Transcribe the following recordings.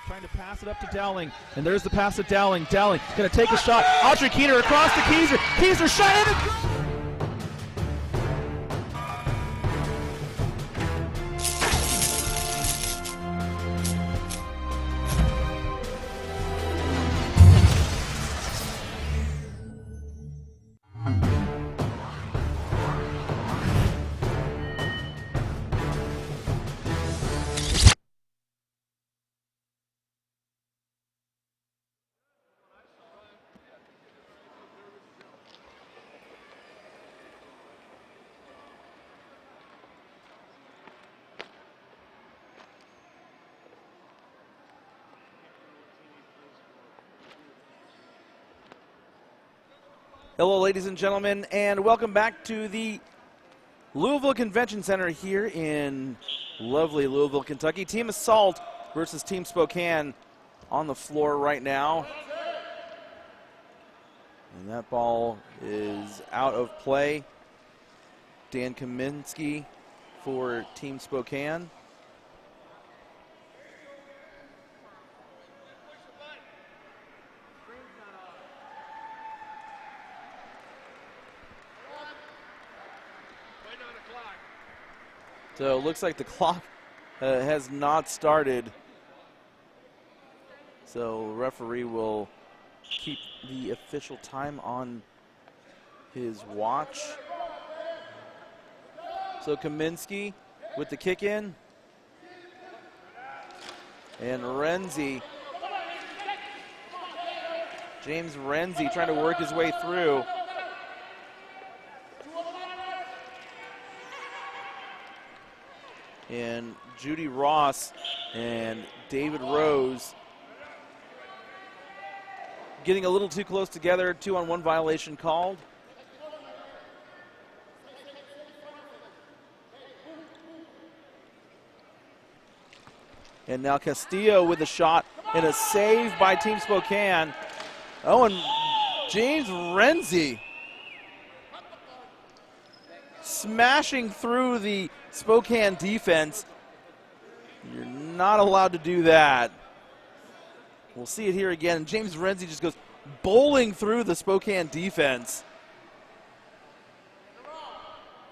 Trying to pass it up to Dowling, and there's the pass to Dowling. Dowling going to take a shot. Audrey Keener across to Keyser. Keyser shot in and goal! Hello, ladies and gentlemen, and welcome back to the Louisville Convention Center here in lovely Louisville, Kentucky. Team Assault versus Team Spokane on the floor right now. And that ball is out of play. Dan Kaminsky for Team Spokane. So it looks like the clock has not started. So the referee will keep the official time on his watch. So Kaminsky with the kick in. And Renzi. James Renzi trying to work his way through. And Judy Ross and David Rose getting a little too close together. 2-on-1 violation called. And now Castillo with a shot and a save by Team Spokane. Oh, and James Renzi smashing through the Spokane defense. You're not allowed to do that. We'll see it here again. James Renzi just goes bowling through the Spokane defense.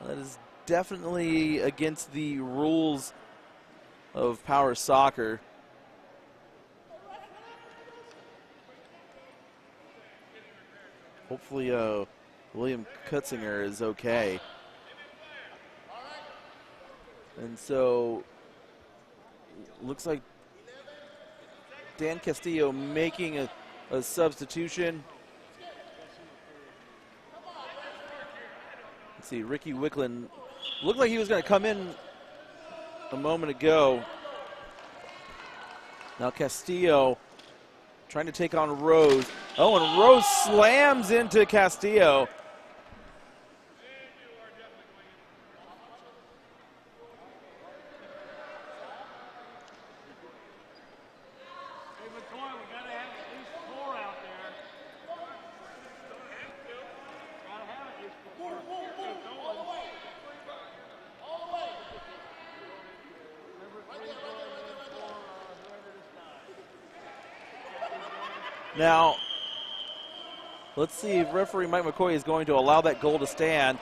That is definitely against the rules of power soccer. Hopefully William Kutzinger is okay. And so, looks like Dan Castillo making a substitution. Let's see, Ricky Wicklund looked like he was going to come in a moment ago. Now Castillo trying to take on Rose. Oh, and Rose slams into Castillo. Now, let's see if referee Mike McCoy is going to allow that goal to stand.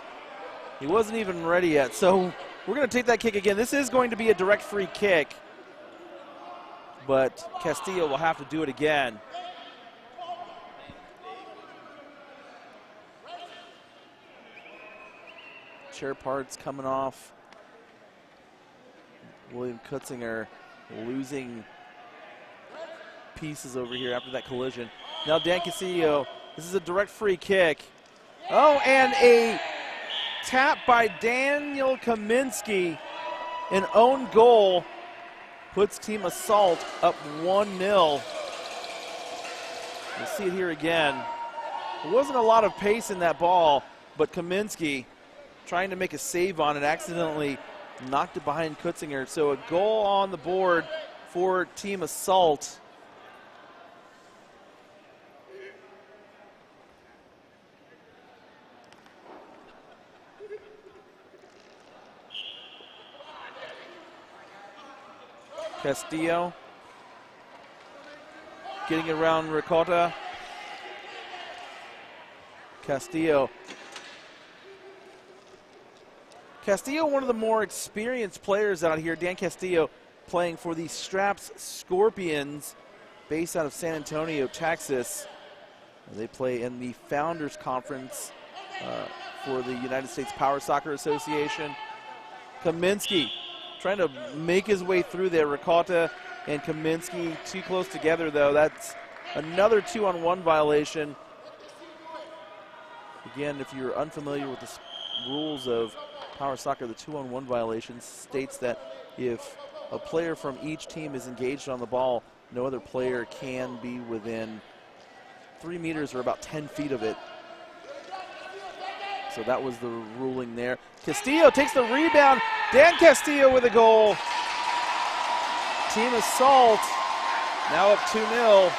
He wasn't even ready yet, so we're going to take that kick again. This is going to be a direct free kick, but Castillo will have to do it again. Chair parts coming off. William Kutzinger losing pieces over here after that collision. Now Dan Castillo, this is a direct free kick. Oh, and a tap by Daniel Kaminsky. An own goal puts Team Assault up 1-0. We'll see it here again. There wasn't a lot of pace in that ball, but Kaminsky trying to make a save on it accidentally knocked it behind Kutzinger. So a goal on the board for Team Assault. Castillo getting around Ricotta. Castillo, one of the more experienced players out here. Dan Castillo playing for the Straps Scorpions, based out of San Antonio, Texas. They play in the Founders Conference for the United States Power Soccer Association. Kaminsky trying to make his way through there. Ricotta and Kaminsky too close together, though. That's another 2-on-1 violation. Again, if you're unfamiliar with the rules of power soccer, the 2-on-1 violation states that if a player from each team is engaged on the ball, no other player can be within 3 meters or about 10 feet of it. So that was the ruling there. Castillo takes the rebound. Dan Castillo with a goal. Team Assault now up 2-0.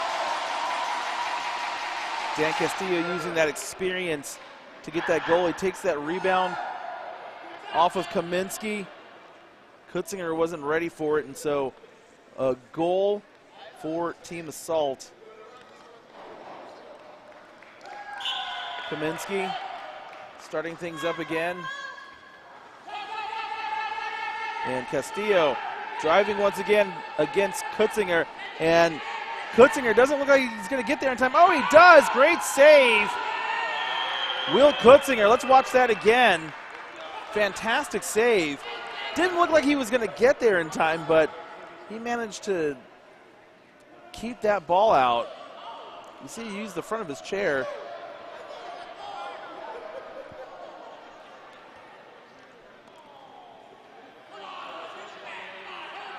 Dan Castillo using that experience to get that goal. He takes that rebound off of Kaminsky. Kutzinger wasn't ready for it, and so a goal for Team Assault. Kaminsky starting things up again. And Castillo driving once again against Kutzinger. And Kutzinger doesn't look like he's going to get there in time. Oh, he does. Great save. Will Kutzinger. Let's watch that again. Fantastic save. Didn't look like he was going to get there in time, but he managed to keep that ball out. You see he used the front of his chair.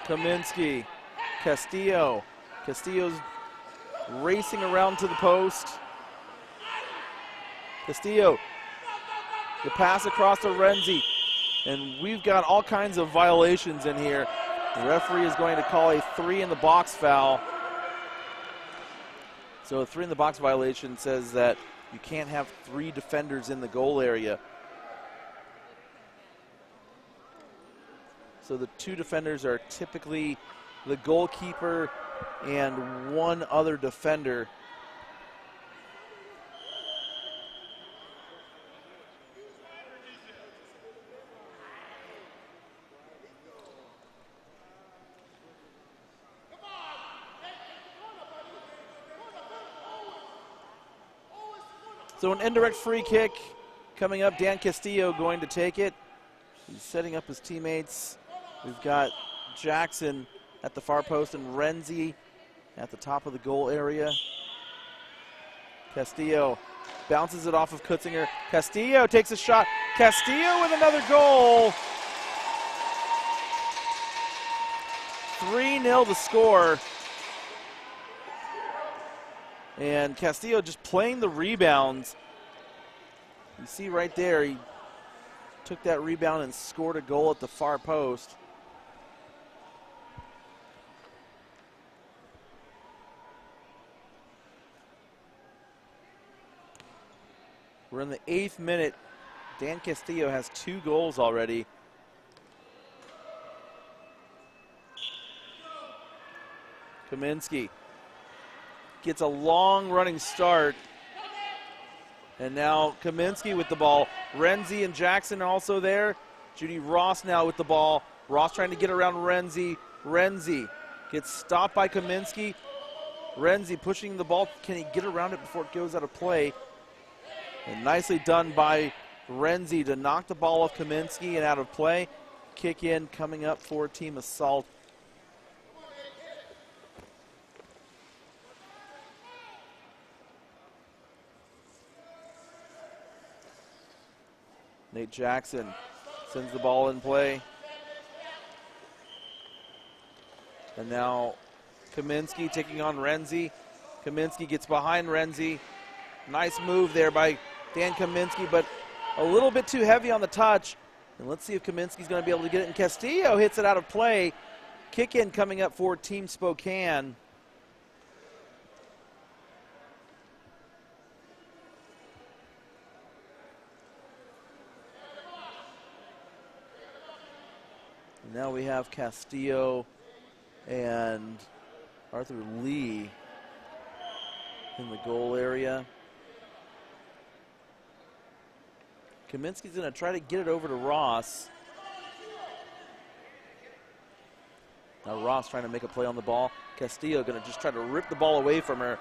Kaminsky, Castillo. Castillo's racing around to the post. Castillo, the pass across to Renzi. And we've got all kinds of violations in here. The referee is going to call a 3-in-the-box foul. So a 3-in-the-box violation says that you can't have 3 defenders in the goal area. So the 2 defenders are typically the goalkeeper and 1 other defender. So an indirect free kick coming up. Dan Castillo going to take it. He's setting up his teammates. We've got Jackson at the far post and Renzi at the top of the goal area. Castillo bounces it off of Kutzinger. Castillo takes a shot. Castillo with another goal. 3-0 the score. And Castillo just playing the rebounds. You see right there, he took that rebound and scored a goal at the far post. We're in the 8th minute. Dan Castillo has 2 goals already. Kaminsky gets a long running start. And now Kaminsky with the ball. Renzi and Jackson also there. Judy Ross now with the ball. Ross trying to get around Renzi. Renzi gets stopped by Kaminsky. Renzi pushing the ball. Can he get around it before it goes out of play? And nicely done by Renzi to knock the ball off Kaminsky and out of play. Kick in coming up for Team Assault. Nate Jackson sends the ball in play. And now Kaminsky taking on Renzi. Kaminsky gets behind Renzi. Nice move there by Dan Kaminsky, but a little bit too heavy on the touch. And let's see if Kaminsky's going to be able to get it. And Castillo hits it out of play. Kick in coming up for Team Spokane. Now we have Castillo And Arthur Lee in the goal area. Kaminsky's going to try to get it over to Ross. Now Ross trying to make a play on the ball. Castillo going to just try to rip the ball away from her.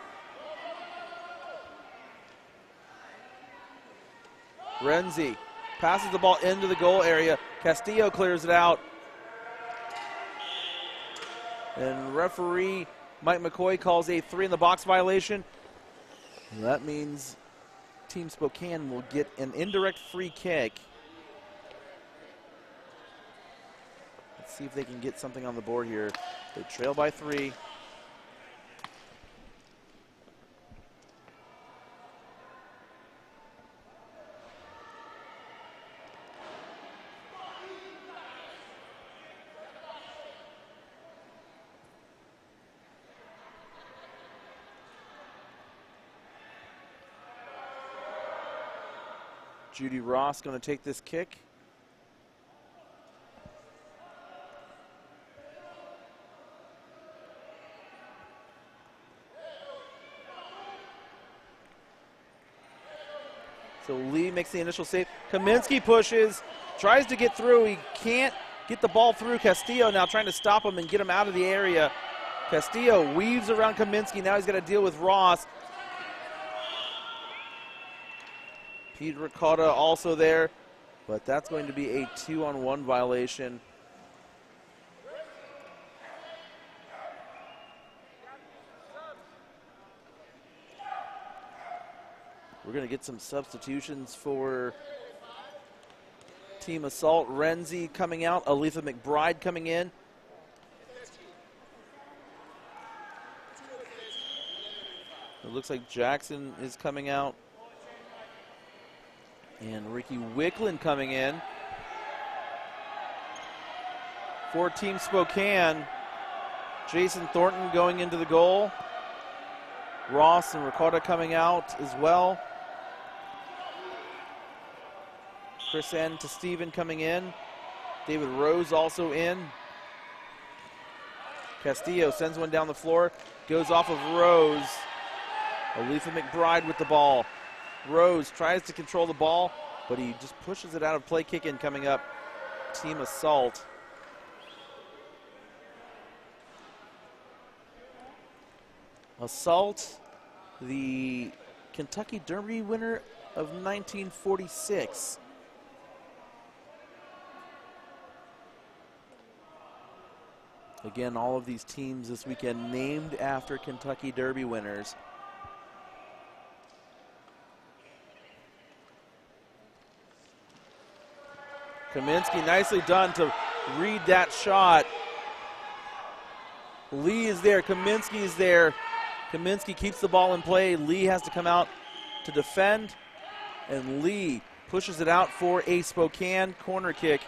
Renzi passes the ball into the goal area. Castillo clears it out. And referee Mike McCoy calls a 3-in-the-box violation. And that means Team Spokane will get an indirect free kick. Let's see if they can get something on the board here. They trail by 3. Judy Ross going to take this kick. So Lee makes the initial save. Kaminsky pushes, tries to get through. He can't get the ball through. Castillo now trying to stop him and get him out of the area. Castillo weaves around Kaminsky. Now he's got to deal with Ross. Pete Ricotta also there, but that's going to be a 2-on-1 violation. We're going to get some substitutions for Team Assault. Renzi coming out, Aletha McBride coming in. It looks like Jackson is coming out. And Ricky Wicklund coming in. For Team Spokane, Jason Thornton going into the goal. Ross and Ricotta coming out as well. Chris N. to Steven coming in. David Rose also in. Castillo sends one down the floor. Goes off of Rose. Aletha McBride with the ball. Rose tries to control the ball, but he just pushes it out of play. Kick in coming up. Team Assault. Assault, the Kentucky Derby winner of 1946. Again, all of these teams this weekend named after Kentucky Derby winners. Kaminsky nicely done to read that shot. Lee is there, Kaminsky is there. Kaminsky keeps the ball in play. Lee has to come out to defend. And Lee pushes it out for a Spokane corner kick.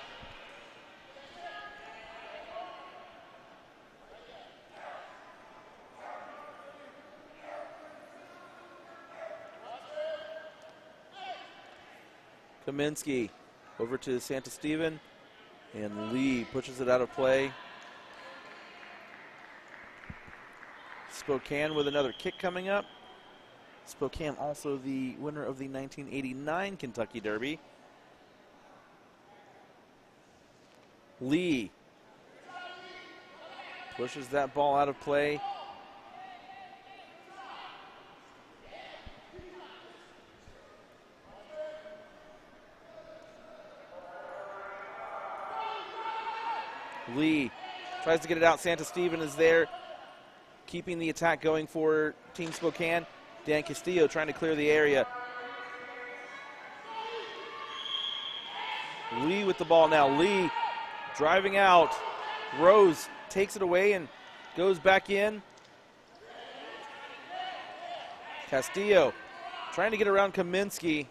Kaminsky over to Santa Steven, and Lee pushes it out of play. Spokane with another kick coming up. Spokane also the winner of the 1989 Kentucky Derby. Lee pushes that ball out of play. Lee tries to get it out. Santa Steven is there, keeping the attack going for Team Spokane. Dan Castillo trying to clear the area. Lee with the ball now. Lee driving out. Rose takes it away and goes back in. Castillo trying to get around Kaminsky.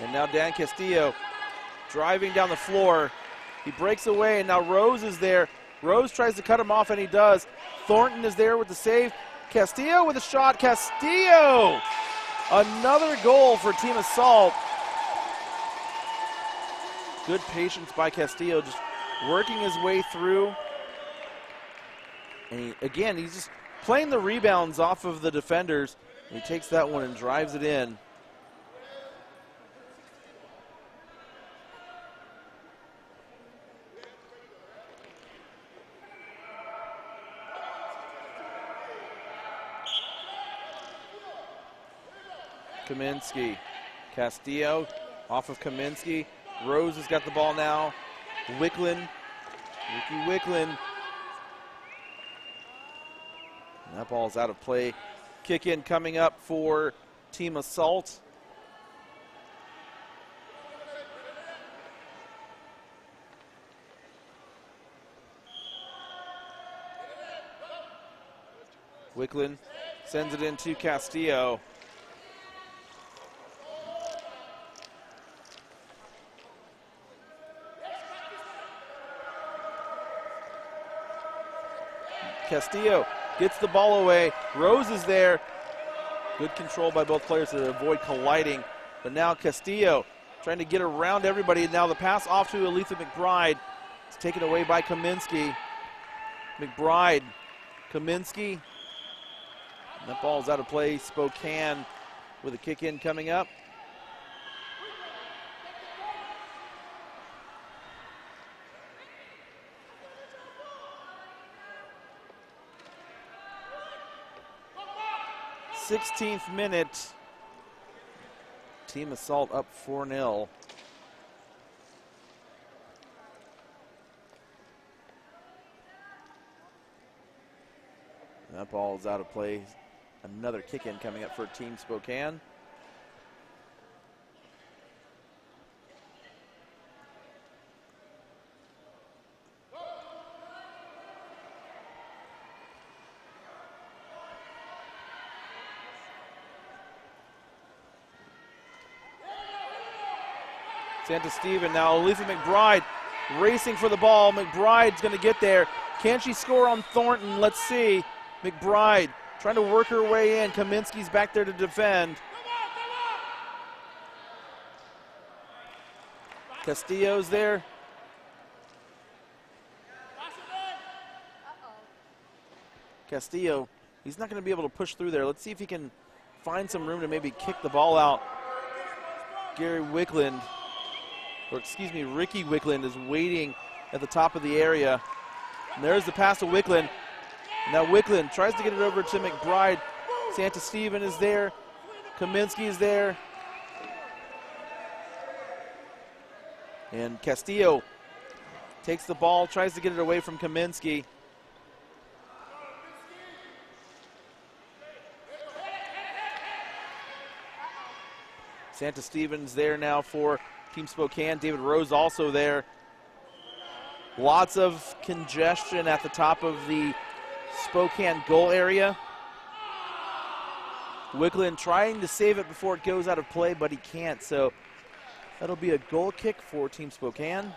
And now Dan Castillo driving down the floor. He breaks away, and now Rose is there. Rose tries to cut him off, and he does. Thornton is there with the save. Castillo with a shot. Castillo! Another goal for Team Assault. Good patience by Castillo, just working his way through. And he's just playing the rebounds off of the defenders. He takes that one and drives it in. Kaminsky. Castillo off of Kaminsky. Rose has got the ball now. Wicklund. Ricky Wicklund. And that ball's out of play. Kick in coming up for Team Assault. Wicklund sends it in to Castillo. Castillo gets the ball away. Rose is there. Good control by both players to avoid colliding. But now Castillo trying to get around everybody. Now the pass off to Aletha McBride. It's taken away by Kaminsky. McBride, Kaminsky. And that ball's out of play. Spokane with a kick in coming up. th minute. Team Assault up 4-0. That ball is out of play. Another kick in coming up for Team Spokane. Santa Steven now, Aletha McBride racing for the ball. McBride's going to get there. Can she score on Thornton? Let's see. McBride trying to work her way in. Kaminsky's back there to defend. Castillo's there. Castillo, he's not going to be able to push through there. Let's see if he can find some room to maybe kick the ball out. Gary Wicklund. Ricky Wicklund is waiting at the top of the area. And there's the pass to Wicklund. Now Wicklund tries to get it over to McBride. Santa Steven is there. Kaminsky is there. And Castillo takes the ball, tries to get it away from Kaminsky. Santa Steven's there now for Team Spokane. David Rose also there. Lots of congestion at the top of the Spokane goal area. Wicklund trying to save it before it goes out of play, but he can't. So that'll be a goal kick for Team Spokane.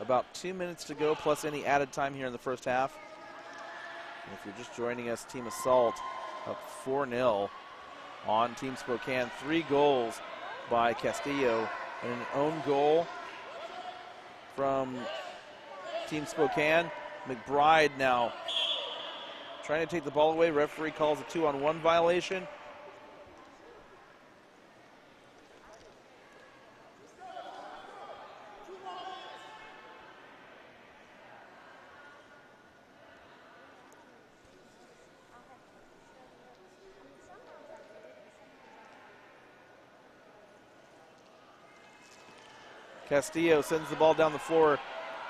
About 2 minutes to go, plus any added time here in the first half. And if you're just joining us, Team Assault up 4-0 on Team Spokane. 3 goals by Castillo and an own goal from Team Spokane. McBride now trying to take the ball away. Referee calls a 2-on-1 violation. Castillo sends the ball down the floor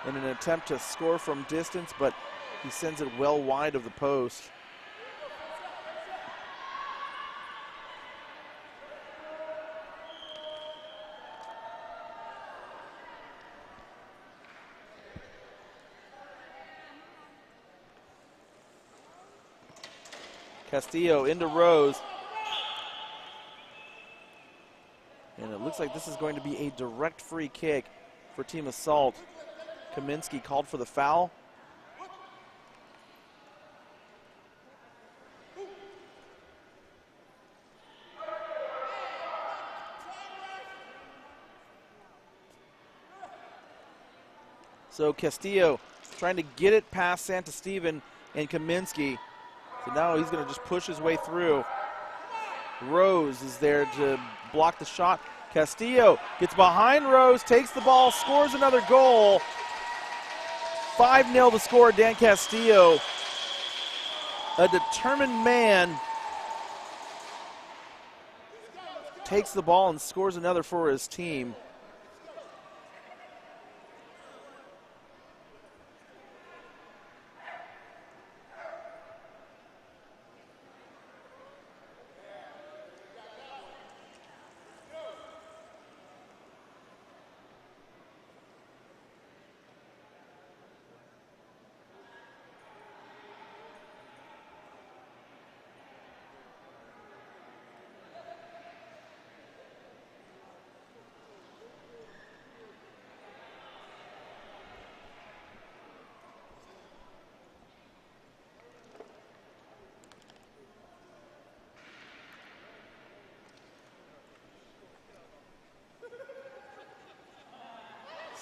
in an attempt to score from distance, but he sends it well wide of the post. Castillo into Rose. And it looks like this is going to be a direct free kick for team assault. Kaminsky called for the foul. So Castillo trying to get it past Santa Steven and Kaminsky. So now he's going to just push his way through. Rose is there to block the shot. Castillo gets behind Rose, takes the ball, scores another goal. 5-0 the score, Dan Castillo. A determined man takes the ball and scores another for his team.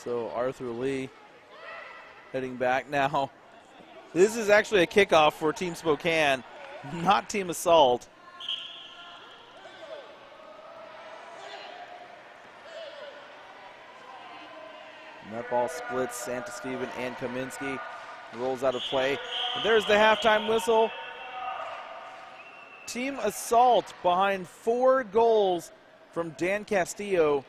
So Arthur Lee heading back now. This is actually a kickoff for Team Spokane, not Team Assault. And that ball splits Santa Steven and Kaminsky. Rolls out of play. And there's the halftime whistle. Team Assault, behind 4 goals from Dan Castillo,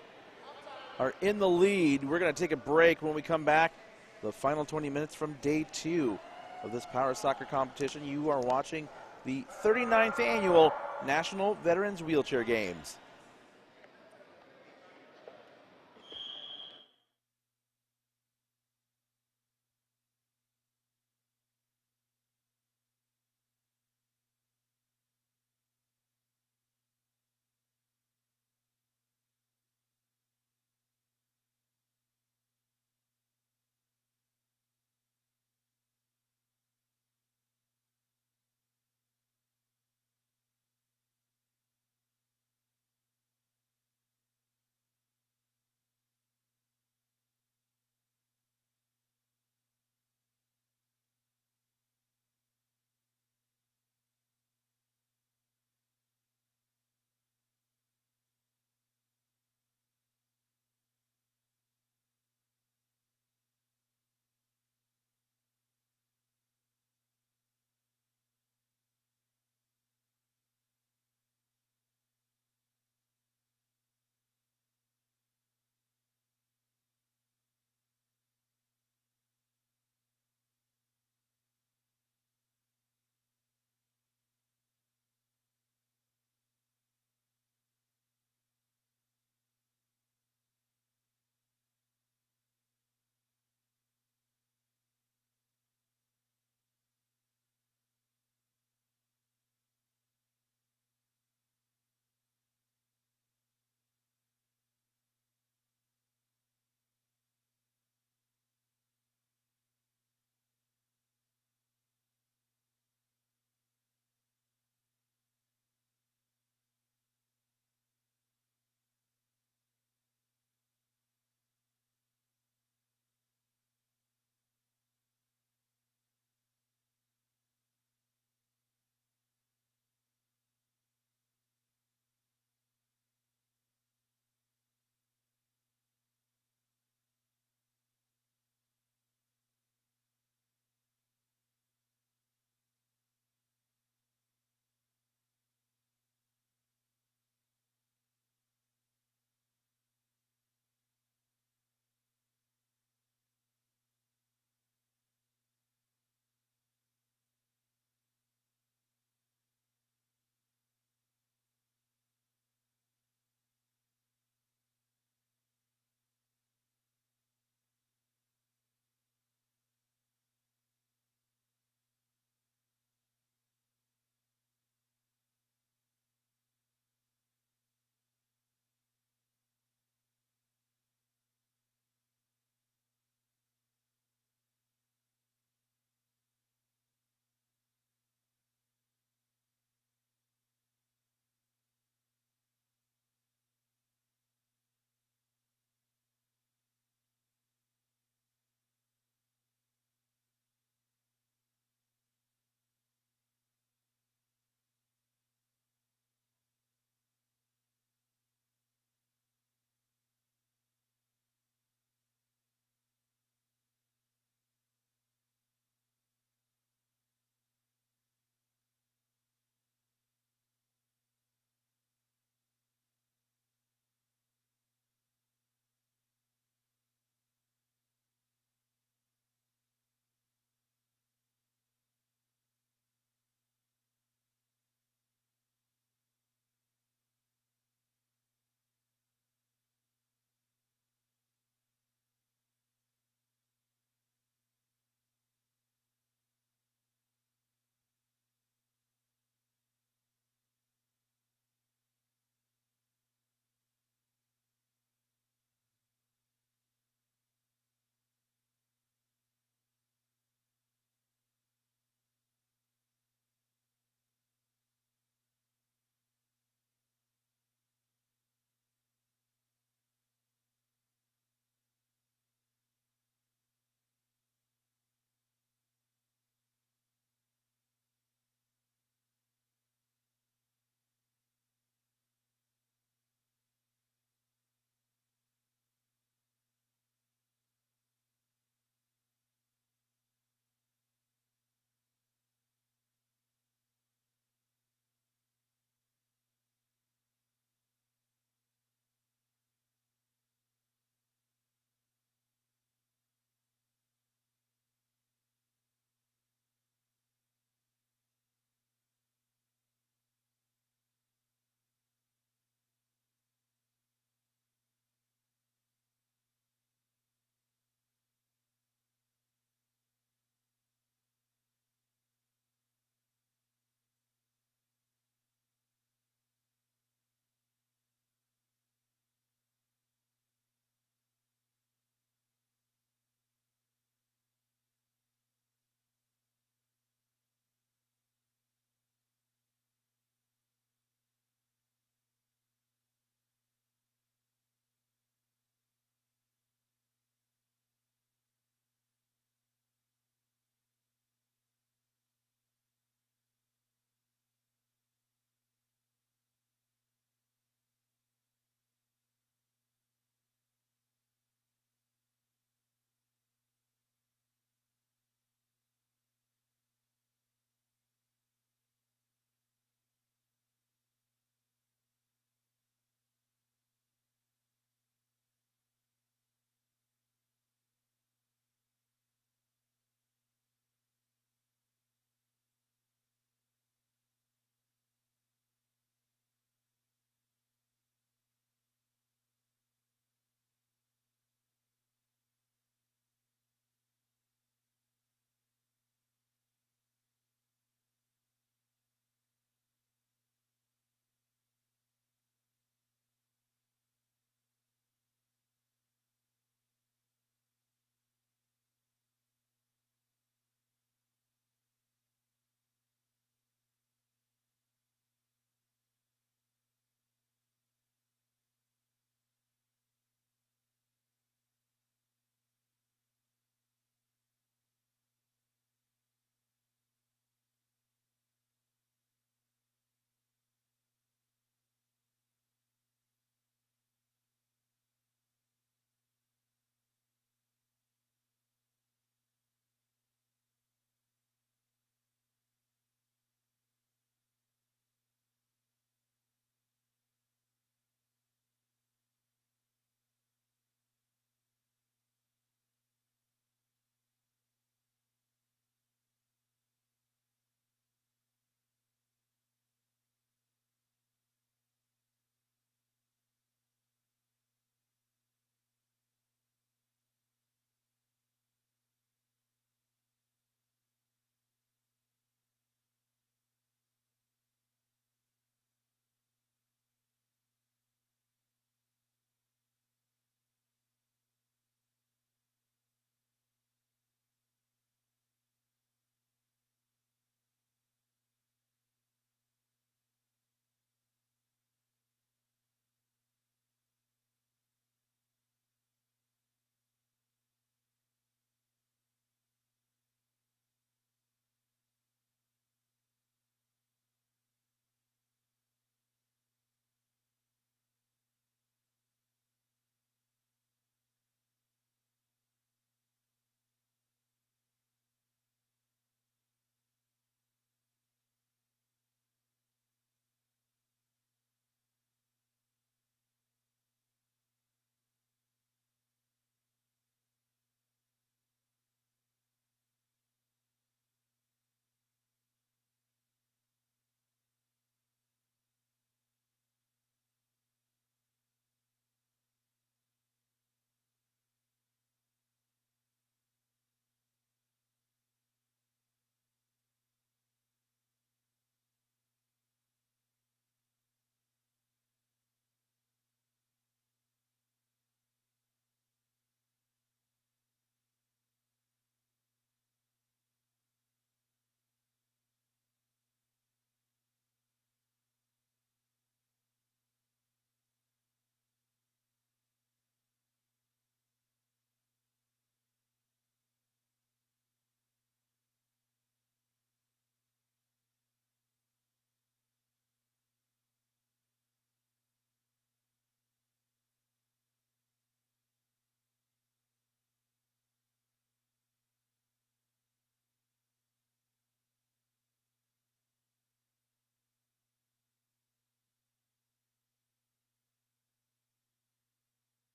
are in the lead. We're going to take a break. When we come back, the final 20 minutes from day 2 of this power soccer competition. You are watching the 39th annual National Veterans Wheelchair Games.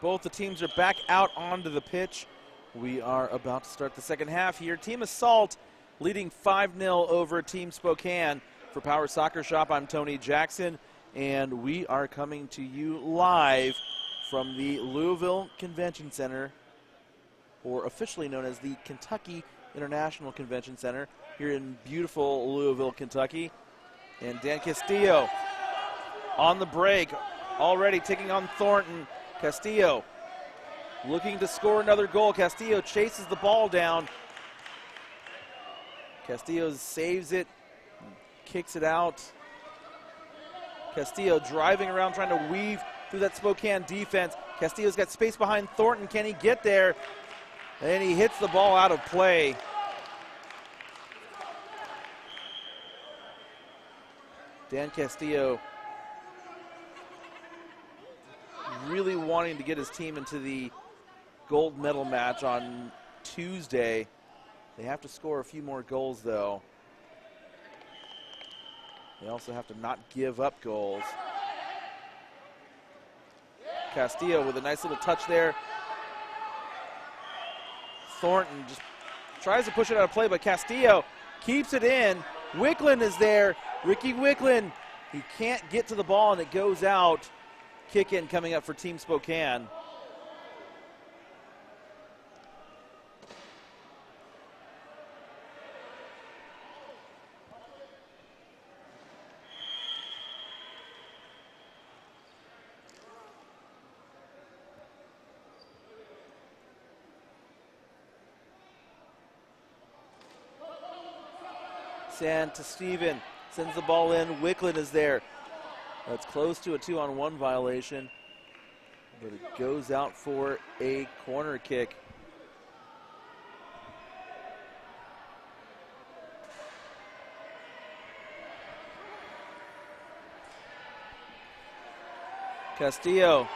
Both the teams are back out onto the pitch. We are about to start the second half here. Team Assault leading 5-0 over Team Spokane. For Power Soccer Shop, I'm Tony Jackson, and we are coming to you live from the Louisville Convention Center, or officially known as the Kentucky International Convention Center, here in beautiful Louisville, Kentucky. And Dan Castillo on the break, already taking on Thornton. Castillo looking to score another goal. Castillo chases the ball down. Castillo saves it, kicks it out. Castillo driving around, trying to weave through that Spokane defense. Castillo's got space behind Thornton. Can he get there? And he hits the ball out of play. Dan Castillo really wanting to get his team into the gold medal match on Tuesday. They have to score a few more goals, though. They also have to not give up goals. Castillo with a nice little touch there. Thornton just tries to push it out of play, but Castillo keeps it in. Wickland is there. Ricky Wickland. He can't get to the ball, and it goes out. Kick in coming up for Team Spokane. To Steven, sends the ball in. Wickland is there. That's close to a 2-on-1 violation, but it goes out for a corner kick. Castillo.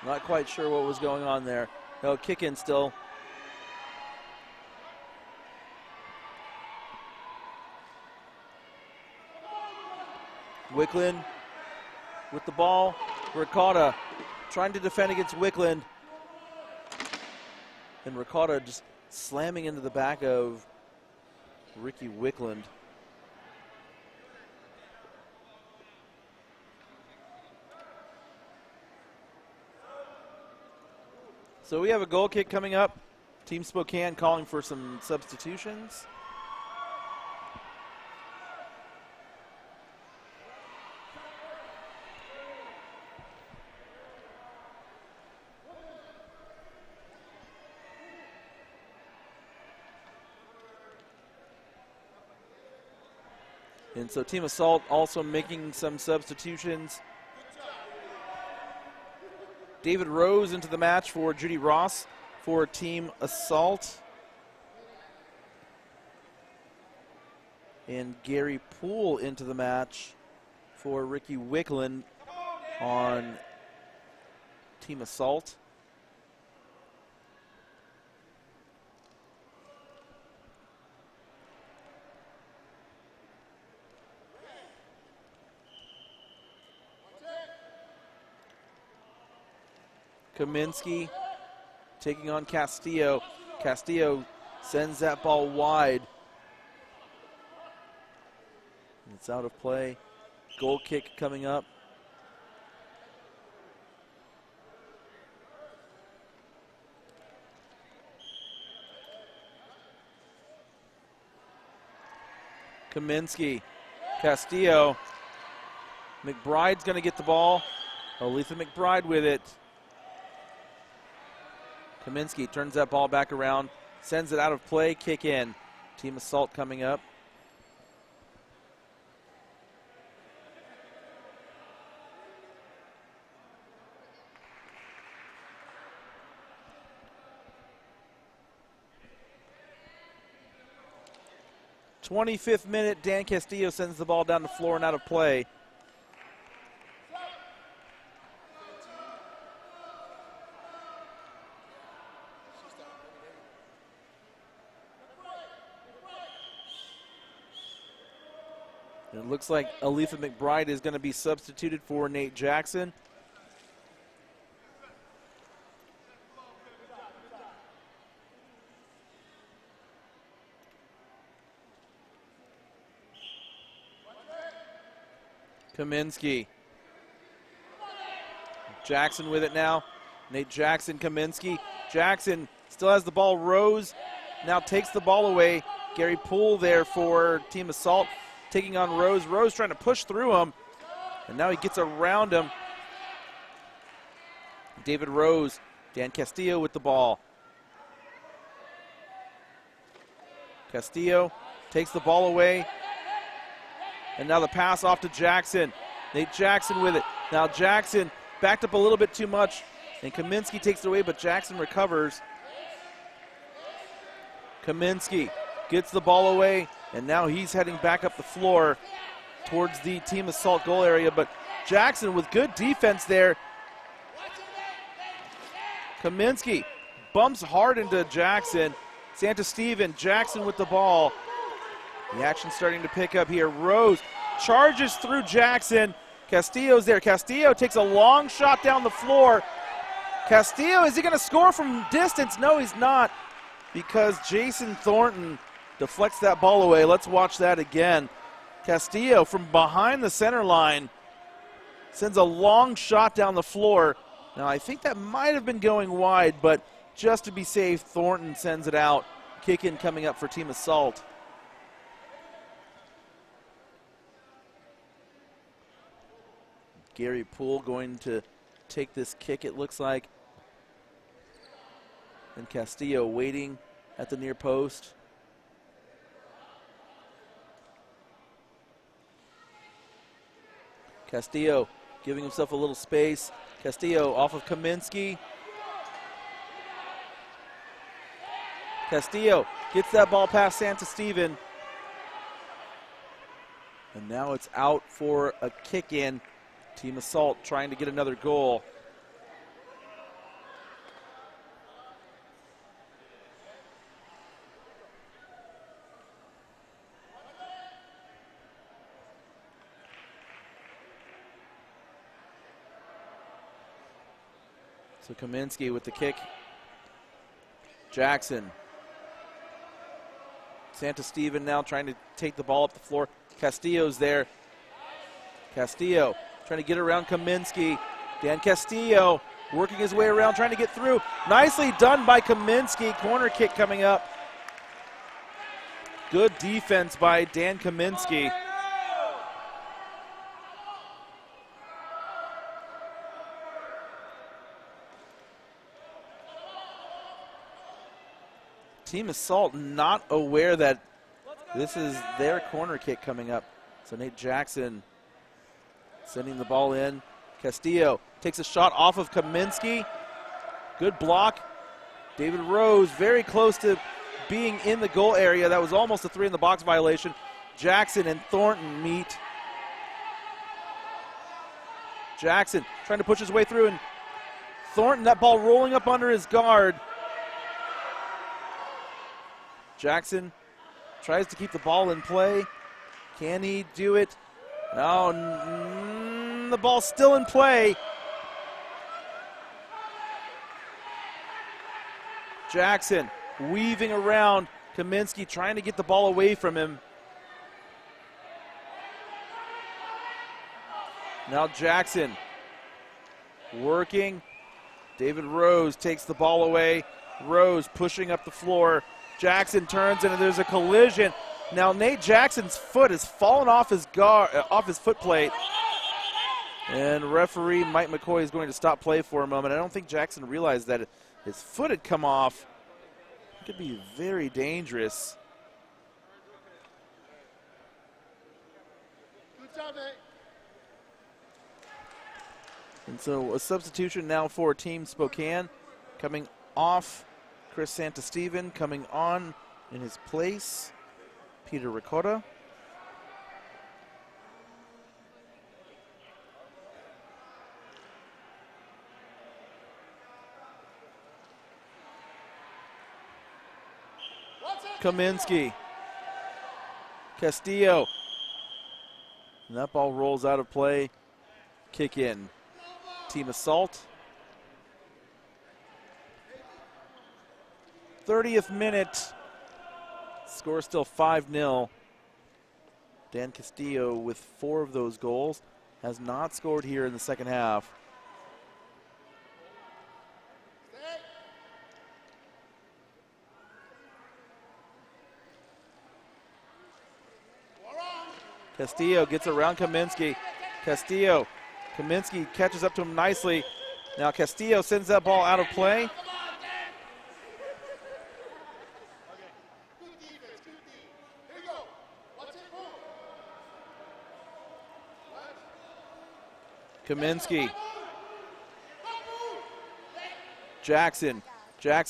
Not quite sure what was going on there. No, kick in still. Wickland with the ball. Ricotta trying to defend against Wickland. And Ricotta just slamming into the back of Ricky Wickland. So we have a goal kick coming up. Team Spokane calling for some substitutions. And so Team Assault also making some substitutions. David Rose into the match for Judy Ross for Team Assault. And Gary Poole into the match for Ricky Wickland on Team Assault. Kaminsky taking on Castillo. Castillo sends that ball wide. It's out of play. Goal kick coming up. Kaminsky. Castillo. McBride's going to get the ball. Aletha McBride with it. Kaminsky turns that ball back around, sends it out of play, kick in. Team Assault coming up. '25th minute, Dan Castillo sends the ball down the floor and out of play. And it looks like Aletha McBride is going to be substituted for Nate Jackson. Kaminsky. Jackson with it now. Nate Jackson, Kaminsky. Jackson still has the ball. Rose now takes the ball away. Gary Poole there for Team Assault, taking on Rose. Rose trying to push through him, and now he gets around him. David Rose, Dan Castillo with the ball. Castillo takes the ball away, and now the pass off to Jackson. Nate Jackson with it. Now Jackson backed up a little bit too much, and Kaminsky takes it away, but Jackson recovers. Kaminsky gets the ball away, and now he's heading back up the floor towards the Team Assault goal area, but Jackson with good defense there. Kaminsky bumps hard into Jackson. Santa Steven, Jackson with the ball. The action starting to pick up here. Rose charges through Jackson. Castillo's there. Castillo takes a long shot down the floor. Castillo, is he going to score from distance? No, he's not, because Jason Thornton deflects that ball away. Let's watch that again. Castillo from behind the center line sends a long shot down the floor. Now, I think that might have been going wide, but just to be safe, Thornton sends it out. Kick in coming up for Team Assault. Gary Poole going to take this kick, it looks like. And Castillo waiting at the near post. Castillo giving himself a little space. Castillo off of Kaminsky. Castillo gets that ball past Santa Steven. And now it's out for a kick in. Team Assault trying to get another goal. So Kaminsky with the kick. Jackson. Santa Steven now trying to take the ball up the floor. Castillo's there. Castillo trying to get around Kaminsky. Dan Castillo working his way around, trying to get through. Nicely done by Kaminsky. Corner kick coming up. Good defense by Dan Kaminsky. Team Assault not aware that this is their corner kick coming up. So Nate Jackson sending the ball in. Castillo takes a shot off of Kaminsky. Good block. David Rose very close to being in the goal area. That was almost a 3-in-the-box violation. Jackson and Thornton meet. Jackson trying to push his way through, and Thornton, that ball rolling up under his guard. Jackson tries to keep the ball in play. Can he do it? No, the ball's still in play. Jackson weaving around Kaminsky, trying to get the ball away from him. Now Jackson working. David Rose takes the ball away. Rose pushing up the floor. Jackson turns and there's a collision. Now Nate Jackson's foot has fallen off his foot plate. And referee Mike McCoy is going to stop play for a moment. I don't think Jackson realized that his foot had come off. It could be very dangerous. Good job, Nate. And so a substitution now for Team Spokane. Coming off, Chris Santasteven. Coming on in his place, Peter Ricotta. Kaminsky. Castillo And that ball rolls out of play. Kick in. Team assault. 30th minute. Score still 5-0. Dan Castillo with 4 of those goals. Has not scored here in the second half. Castillo gets around Kaminsky. Kaminsky catches up to him nicely. Now Castillo sends that ball out of play. Kaminsky. Jackson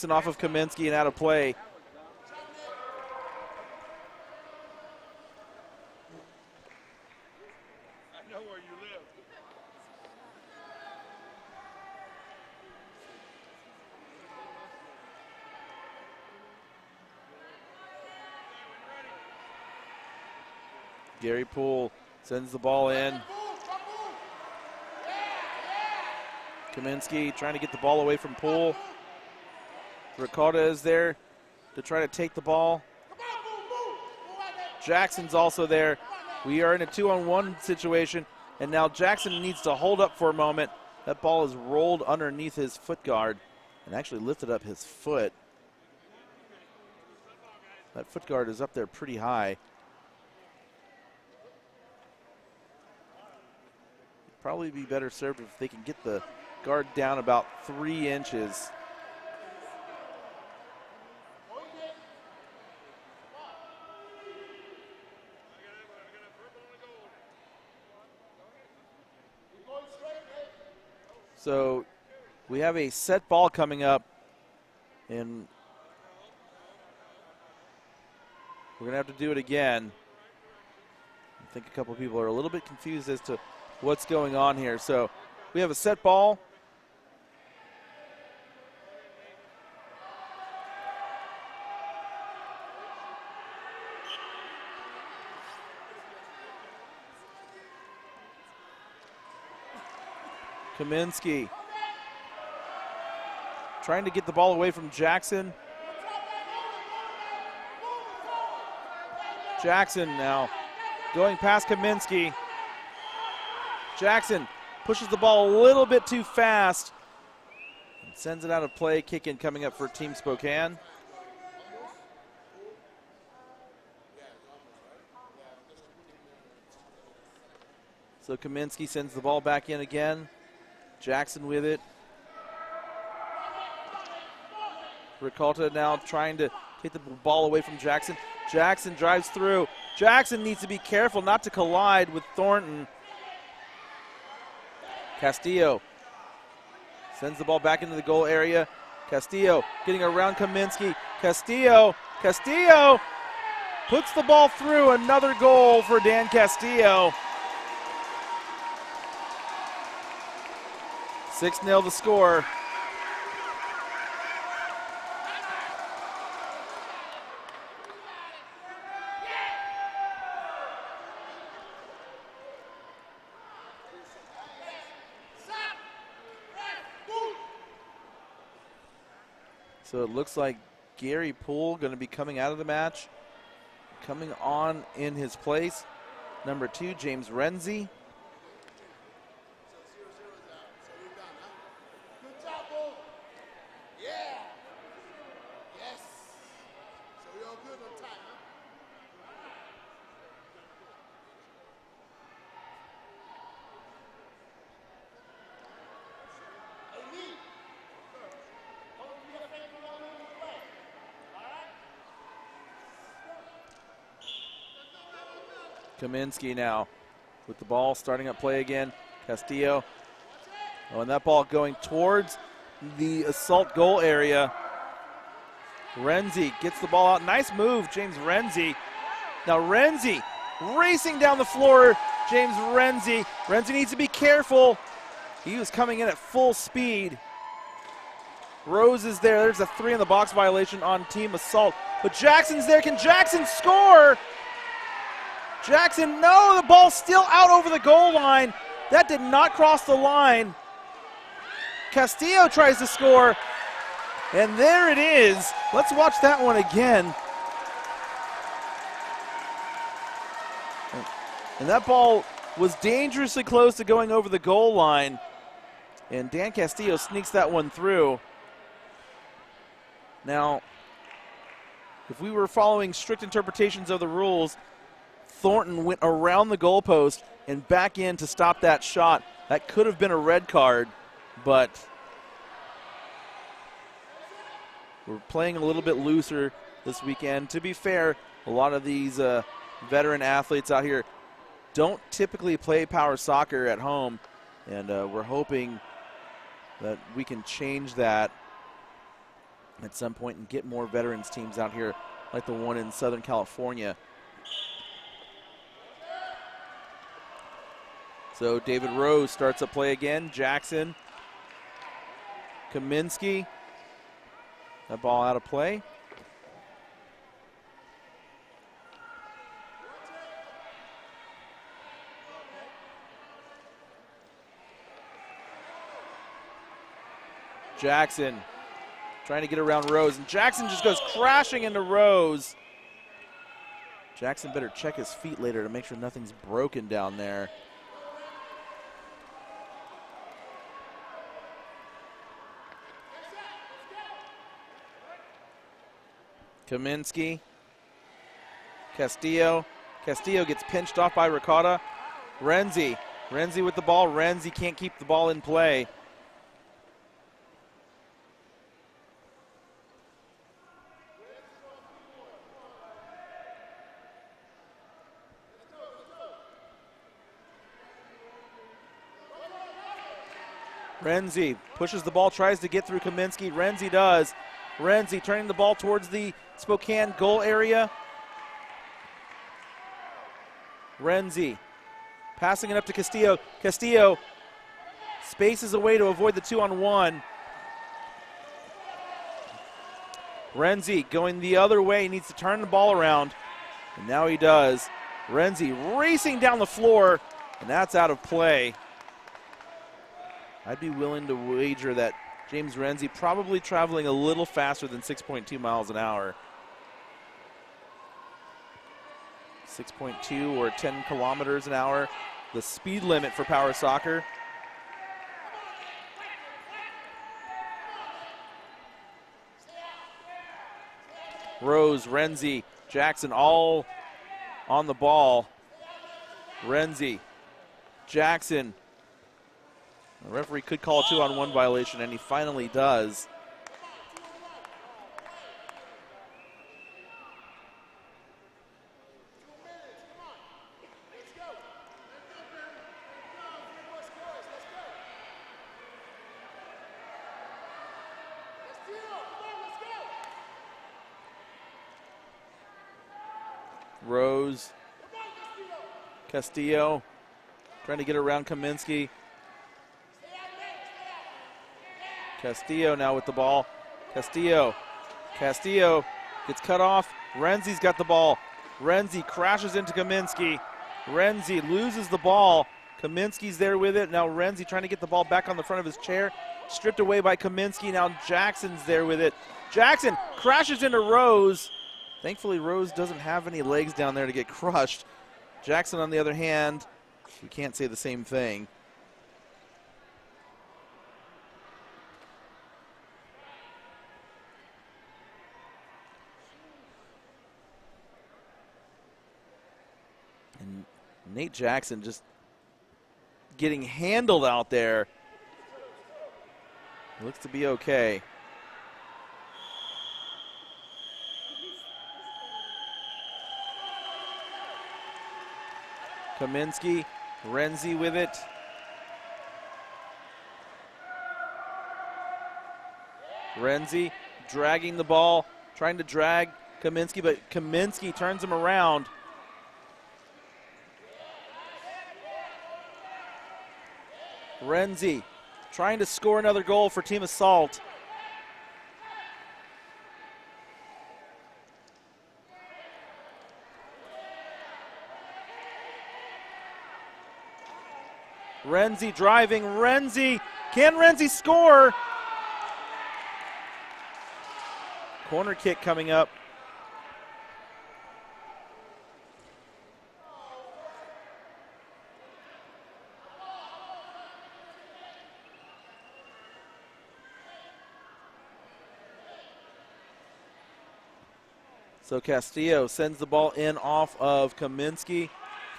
off of Kaminsky and out of play. Gary Poole sends the ball in. Kaminsky trying to get the ball away from Poole. Ricardo is there to try to take the ball. Jackson's also there. We are in a 2-on-1 situation, and now Jackson needs to hold up for a moment. That ball is rolled underneath his foot guard and actually lifted up his foot. That foot guard is up there pretty high. Probably be better served if they can get the guard down about 3 inches. So we have a set ball coming up, and we're going to have to do it again. I think a couple of people are a little bit confused as to what's going on here. So we have a set ball. Kaminsky trying to get the ball away from Jackson. Jackson now going past Kaminsky. Jackson pushes the ball a little bit too fast and sends it out of play. Kick in coming up for Team Spokane. So Kaminsky sends the ball back in again. Jackson with it. Ricolta now trying to take the ball away from Jackson. Jackson drives through. Jackson needs to be careful not to collide with Thornton. Castillo sends the ball back into the goal area. Castillo getting around Kaminsky. Castillo puts the ball through. Another goal for Dan Castillo. 6-0 the score. So it looks like Gary Poole going to be coming out of the match. Coming on in his place, number 2, James Renzi. Kaminsky now with the ball, starting up play again. Castillo. Oh, and that ball going towards the assault goal area. Renzi gets the ball out. Nice move, James Renzi. Now Renzi racing down the floor. James Renzi. Renzi needs to be careful. He was coming in at full speed. Rose is there. There's a 3 in the box violation on team assault. But Jackson's there. Can Jackson score? Jackson, no, the ball's still out over the goal line. That did not cross the line. Castillo tries to score, and there it is. Let's watch that one again. And that ball was dangerously close to going over the goal line, and Dan Castillo sneaks that one through. Now, if we were following strict interpretations of the rules, Thornton went around the goalpost and back in to stop that shot. That could have been a red card, but we're playing a little bit looser this weekend. To be fair, a lot of these veteran athletes out here don't typically play power soccer at home, and we're hoping that we can change that at some point and get more veterans teams out here like the one in Southern California. So David Rose starts a play again. Jackson, Kaminsky, that ball out of play. Jackson trying to get around Rose, and Jackson just goes crashing into Rose. Jackson better check his feet later to make sure nothing's broken down there. Kaminsky, Castillo. Castillo gets pinched off by Ricotta. Renzi with the ball. Renzi can't keep the ball in play. Renzi pushes the ball, tries to get through Kaminsky. Renzi does. Renzi turning the ball towards the Spokane goal area. Renzi passing it up to Castillo. Castillo spaces away to avoid the 2-on-1. Renzi going the other way, needs to turn the ball around, and now he does. Renzi racing down the floor, and that's out of play. I'd be willing to wager that James Renzi probably traveling a little faster than 6.2 miles an hour. 6.2 or 10 kilometers an hour, the speed limit for power soccer. Rose, Renzi, Jackson all on the ball. Renzi, Jackson. The referee could call a 2-on-1 violation, and he finally does. Rose, Castillo trying to get around Kaminsky. Castillo now with the ball. Castillo gets cut off. Renzi's got the ball. Renzi crashes into Kaminsky. Renzi loses the ball. Kaminsky's there with it. Now Renzi trying to get the ball back on the front of his chair. Stripped away by Kaminsky. Now Jackson's there with it. Jackson crashes into Rose. Thankfully, Rose doesn't have any legs down there to get crushed. Jackson, on the other hand, we can't say the same thing. And Nate Jackson just getting handled out there. Looks to be okay. Kaminsky, Renzi with it. Renzi dragging the ball, trying to drag Kaminsky, but Kaminsky turns him around. Renzi trying to score another goal for Team Assault. Renzi driving. Renzi. Can Renzi score? Corner kick coming up. So Castillo sends the ball in off of Kaminsky.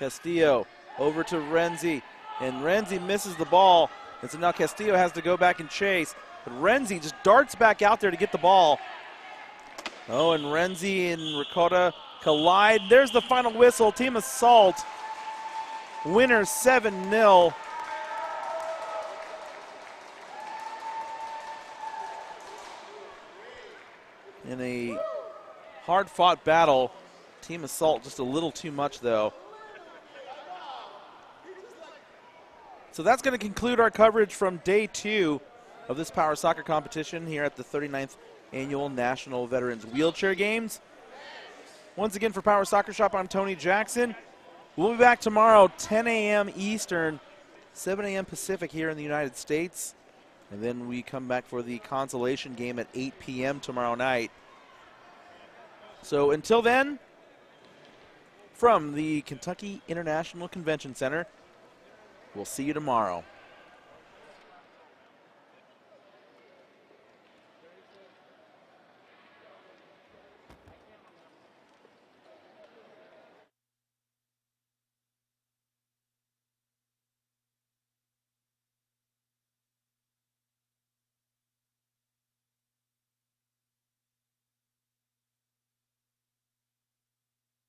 Castillo over to Renzi, and Renzi misses the ball, and so now Castillo has to go back and chase, but Renzi just darts back out there to get the ball. Oh, and Renzi and Ricotta collide. There's the final whistle. Team Assault, winner 7-0. In a hard-fought battle. Team Assault just a little too much, though. So that's going to conclude our coverage from day 2 of this Power Soccer competition here at the 39th Annual National Veterans Wheelchair Games. Once again, for Power Soccer Shop, I'm Tony Jackson. We'll be back tomorrow, 10 a.m. Eastern, 7 a.m. Pacific here in the United States. And then we come back for the consolation game at 8 p.m. tomorrow night. So until then, from the Kentucky International Convention Center, we'll see you tomorrow.